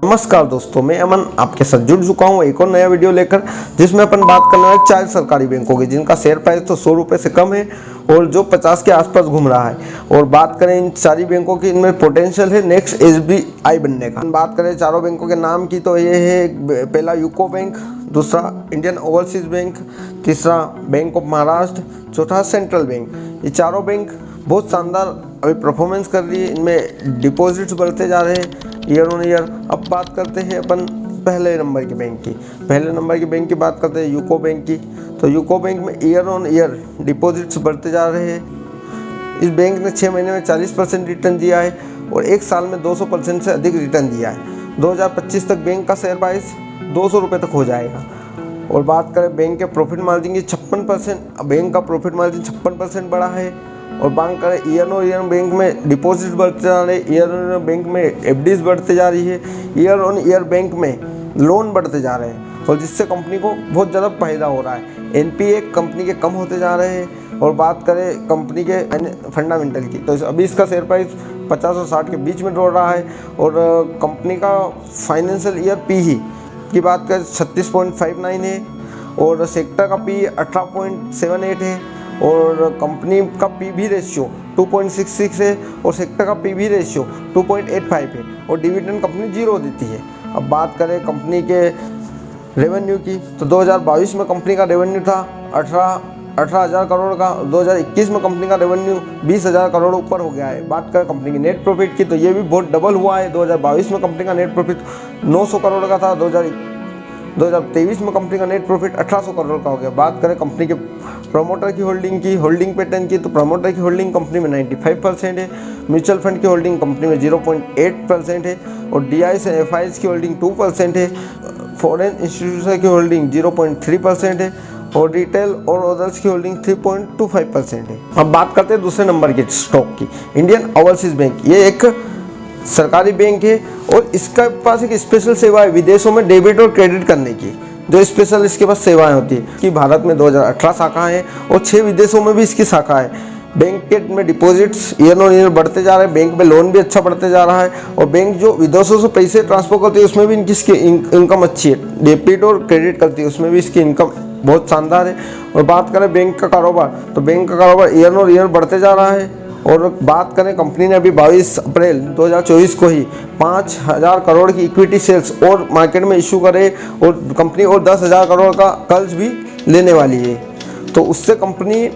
नमस्कार दोस्तों, मैं अमन आपके साथ जुड़ चुका हूं एक और नया वीडियो लेकर, जिसमें अपन बात करने वाले 4 सरकारी बैंकों की जिनका शेयर प्राइस तो 100 रुपये से कम है और जो 50 के आसपास घूम रहा है। और बात करें इन सारी बैंकों की, इनमें पोटेंशियल है नेक्स्ट एसबीआई बनने का। बात करें चारों बैंकों के नाम की तो ये है, पहला यूको बैंक, दूसरा इंडियन ओवरसीज बैंक, तीसरा बैंक ऑफ महाराष्ट्र, चौथा सेंट्रल बैंक। ये चारों बैंक बहुत शानदार अभी परफॉर्मेंस कर रही है। इनमें डिपॉजिट्स बढ़ते जा रहे हैं ईयर ऑन ईयर। अब बात करते हैं अपन पहले नंबर के बैंक की। पहले नंबर के बैंक की बात करते हैं यूको बैंक की। तो यूको बैंक में ईयर ऑन ईयर डिपॉजिट्स बढ़ते जा रहे हैं। इस बैंक ने 6 महीने में 40% रिटर्न दिया है और एक साल में 200% से अधिक रिटर्न दिया है। 2025 तक बैंक का शेयर प्राइस 200 रुपये तक हो जाएगा। और बात करें बैंक के प्रॉफिट मार्जिन की, 56%, बैंक का प्रॉफिट मार्जिन 56% बढ़ा है। और बात करें ईयर ऑन ईयर बैंक में डिपॉजिट बढ़ते जा रहे हैं, ईयर ऑन ईयर बैंक में एफडीज बढ़ते जा रही है, ईयर ऑन ईयर बैंक में लोन बढ़ते जा रहे हैं और जिससे कंपनी को बहुत ज़्यादा फायदा हो रहा है। एनपीए कंपनी के कम होते जा रहे हैं। और बात करें कंपनी के फंडामेंटल की, तो अभी इसका शेयर प्राइस 50 और 60 के बीच में दौड़ रहा है। और कंपनी का फाइनेंशियल ईयर पी की बात करें 36.59 है और सेक्टर का पी 18.78 है और कंपनी का पीबी रेशियो 2.66 है और सेक्टर का पीबी रेशियो 2.85 है और डिविडेंड कंपनी 0 देती है। अब बात करें कंपनी के रेवेन्यू की, तो 2022 में कंपनी का रेवेन्यू था 18,000 करोड़ का। 2021 में कंपनी का रेवेन्यू 20,000 करोड़ ऊपर हो गया है। बात करें कंपनी की नेट प्रॉफिट की, तो ये भी बहुत डबल हुआ है। 2022 में कंपनी का नेट प्रॉफिट 900 करोड़ का था, 2023 में कंपनी का नेट प्रॉफिट 1800 करोड़ का हो गया। बात करें कंपनी के प्रमोटर की होल्डिंग पैटर्न की, तो प्रमोटर की होल्डिंग कंपनी में 95% है, म्यूचुअल फंड की होल्डिंग कंपनी में 0.8% है और डीआई से एफआईज की होल्डिंग 2% है, फॉरेन इंस्टीट्यूशन की होल्डिंग 0.3% है और रिटेल और अदर्स की होल्डिंग 3.25% है। अब बात करते हैं दूसरे नंबर के स्टॉक की, इंडियन ओवरसीज बैंक। ये एक सरकारी बैंक है और इसका पास एक स्पेशल सेवा है विदेशों में डेबिट और क्रेडिट करने की, जो स्पेशल इसके पास सेवाएं होती है कि भारत में 2018 शाखा है और 6 विदेशों में भी इसकी शाखा है। बैंक के में डिपॉजिट्स ईयर ऑन ईयर बढ़ते जा रहे हैं, बैंक में लोन भी अच्छा बढ़ते जा रहा है और बैंक जो विदेशों से पैसे ट्रांसफर करती है उसमें भी इनकी इनकम अच्छी है। डेबिट और क्रेडिट करती है उसमें भी इसकी इनकम बहुत शानदार है। और बात करें बैंक का कारोबार, तो बैंक का कारोबार ईयर ऑन ईयर बढ़ते जा रहा है। और बात करें कंपनी ने अभी 22 अप्रैल 2024 को ही 5,000 करोड़ की इक्विटी शेयर्स और मार्केट में इशू करे और कंपनी और 10,000 करोड़ का कर्ज भी लेने वाली है। तो उससे कंपनी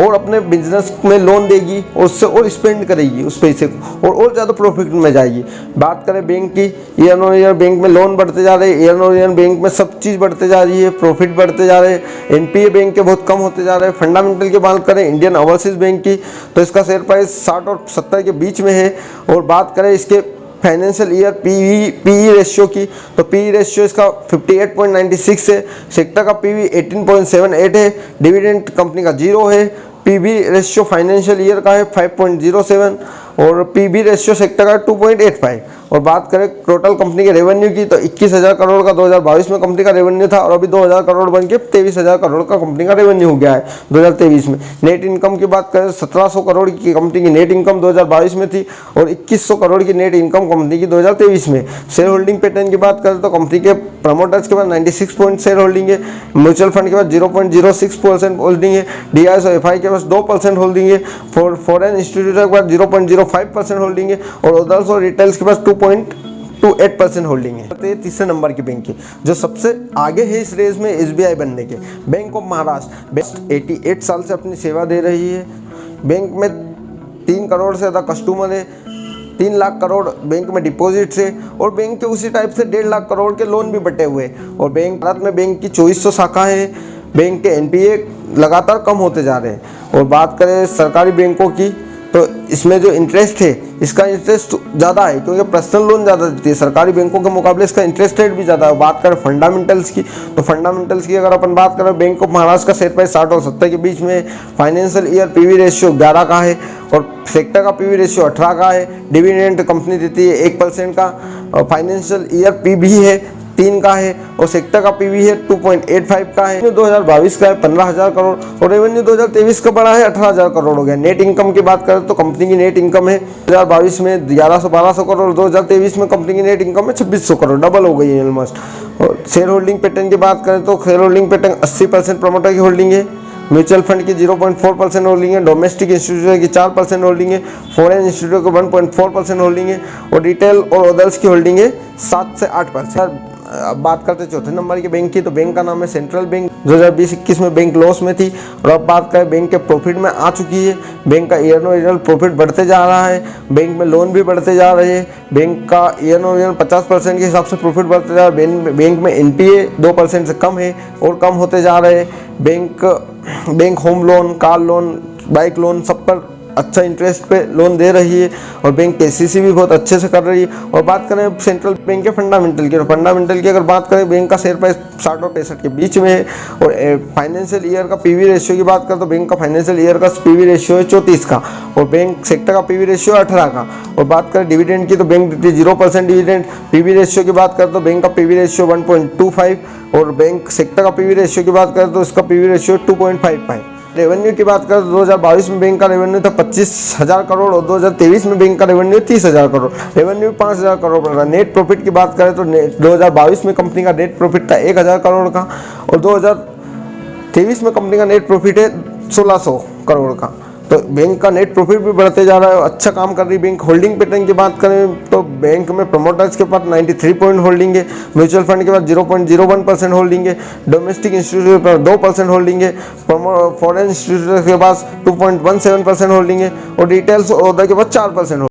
और अपने बिजनेस में लोन देगी और उससे और स्पेंड करेगी उस पैसे को और ज़्यादा प्रॉफिट में जाएगी। बात करें बैंक की, ईयर ऑन ईयर बैंक में लोन बढ़ते जा रहे हैं, ईयर ऑन ईयर बैंक में सब चीज़ बढ़ते जा रही है, प्रॉफिट बढ़ते जा रहे हैं, एनपीए बैंक के बहुत कम होते जा रहे हैं। फंडामेंटल की बात करें इंडियन ओवरसीज बैंक की, तो इसका शेयर प्राइस 60 और 70 के बीच में है। और बात करें इसके फाइनेंशियल ईयर पीई रेशियो की, तो पीई रेशियो इसका 58.96 है, सेक्टर का पीवी 18.78 है, डिविडेंड कंपनी का 0 है, पीबी रेशियो फाइनेंशियल ईयर का है 5.07 और पीबी रेशियो सेक्टर का 2.85। और बात करें टोटल कंपनी के रेवेन्यू की, तो 21,000 करोड़ का 2022 में कंपनी का रेवेन्यू था और अभी 2,000 करोड़ बन के 23,000 करोड़ का कंपनी का रेवेन्यू हो गया है 2023 में। नेट इनकम की बात करें 1,700 करोड़ की कंपनी की नेट इनकम 2022 में थी और 2,100 करोड़ की नेट इनकम कंपनी की 2023 में। शेयर होल्डिंग पैटर्न की बात करें तो कंपनी के प्रमोटर्स के पास 96% शेयर होल्डिंग है, म्यूचुअल फंड के पास 0.06% होल्डिंग है, डीआई और एफआई के पास 2% होल्डिंग है, फॉरेन इंस्टीट्यूट के पास 0.05% होल्डिंग है और अदर्स और रिटेल्स के पास 2.28% होल्डिंग है। तीसरे नंबर की बैंक की जो सबसे आगे है इस रेस में एसबीआई बनने के, बैंक ऑफ महाराष्ट्र। बेस्ट 88 साल से अपनी सेवा दे रही है। बैंक में 3 करोड़ से ज़्यादा कस्टमर है, 3 लाख करोड़ बैंक में डिपॉजिट्स है और बैंक के उसी टाइप से 1.5 लाख करोड़ के लोन भी बटे हुए हैं। और बैंक भारत में बैंक की 2400 शाखाएँ हैं। बैंक के एनपीए लगातार कम होते जा रहे हैं। और बात करें सरकारी बैंकों की, तो इसमें जो इंटरेस्ट है इसका इंटरेस्ट ज़्यादा है क्योंकि पर्सनल लोन ज़्यादा देती है सरकारी बैंकों के मुकाबले, इसका इंटरेस्ट रेट भी ज़्यादा है। बात करें फंडामेंटल्स की, तो फंडामेंटल्स की अगर अपन बात करें बैंक ऑफ महाराष्ट्र का शेयर प्राइस 60 और 70 के बीच में, फाइनेंशियल ईयर पीवी रेशियो 11 का है और सेक्टर का पीवी रेशियो 18 का है, डिविडेंड कंपनी देती है 1% का और फाइनेंशियल ईयर पीबी है 3 का है और सेक्टर का पीवी है 2.85 का है। 2022 का है 15,000 करोड़ और रेवेन्यू 2023 का बड़ा है 18,000 करोड़ हो गया। नेट इनकम की बात करें तो कंपनी की नेट इनकम है 2022 में 1100-1200 करोड़, 2023 में कंपनी की नेट इनकम है 2600 करोड़, डबल हो गई है ऑलमोस्ट। और शेयर होल्डिंग पैटर्न की बात करें तो शेयर होल्डिंग पैटर्न 80% प्रमोटर की होल्डिंग है, म्यूचुअल फंड की 0.4% होल्डिंग है, डोमेस्टिक इंस्टीट्यूशन की 4% होल्डिंग है, फॉरेन इंस्टीट्यूट की 1.4% होल्डिंग है और रिटेल और अदर्स की होल्डिंग है 7 से 8%। अब बात करते चौथे नंबर के बैंक की, तो बैंक का नाम है सेंट्रल बैंक। 2020-21 में बैंक लॉस में थी और अब बात करें बैंक के प्रॉफिट में आ चुकी है। बैंक का ईयर प्रॉफिट बढ़ते जा रहा है, बैंक में लोन भी बढ़ते जा रहे हैं, बैंक का ईयर 50% के हिसाब से प्रॉफिट बढ़ते जा रहा है। बैंक में एनपीए 2% से कम है और कम होते जा रहे हैं। Bank home loan, car loan, bike loan सब पर अच्छा इंटरेस्ट पे लोन दे रही है और बैंक केसीसी भी बहुत अच्छे से कर रही है। और बात करें सेंट्रल बैंक के फंडामेंटल की, तो फंडामेंटल की अगर बात करें बैंक का शेयर प्राइस 60 और 65 के बीच में है और फाइनेंशियल ईयर का पीवी रेशियो की बात करें तो बैंक का फाइनेंशियल ईयर का पीवी रेशियो है 34 का और बैंक सेक्टर का पीवी रेशियो 18 का। और बात करें डिविडेंड की तो बैंक देती है 0% डिविडेंड। पीवी रेशियो की बात करें तो बैंक का पीवी रेशियो 1.25 और बैंक सेक्टर का पीवी रेशियो की बात करें तो इसका पीवी रेशियो 2.55। रेवेन्यू की बात करें तो 2022 में बैंक का रेवेन्यू था 25,000 करोड़ और 2023 में बैंक का रेवेन्यू 30,000 करोड़, रेवेन्यू 5,000 करोड़ बढ़ रहा। नेट प्रॉफिट की बात करें तो 2022 में कंपनी का नेट प्रॉफिट था 1,000 करोड़ का और 2023 में कंपनी का नेट प्रॉफिट है 1,600 करोड़ का। तो बैंक का नेट प्रॉफिट भी बढ़ते जा रहा है, अच्छा काम कर रही बैंक। होल्डिंग पैटर्न की बात करें तो बैंक में प्रमोटर्स के पास 93 पॉइंट होल्डिंग है, म्यूचुअल फंड के पास 0.01% होल्डिंग है, डोमेस्टिक इंस्टीट्यूट के पास 2% होल्डिंग है, फॉरेन इंस्टीट्यूट के पास 2.17% होल्डिंग है और रिटेल्स और अदर के पास 4%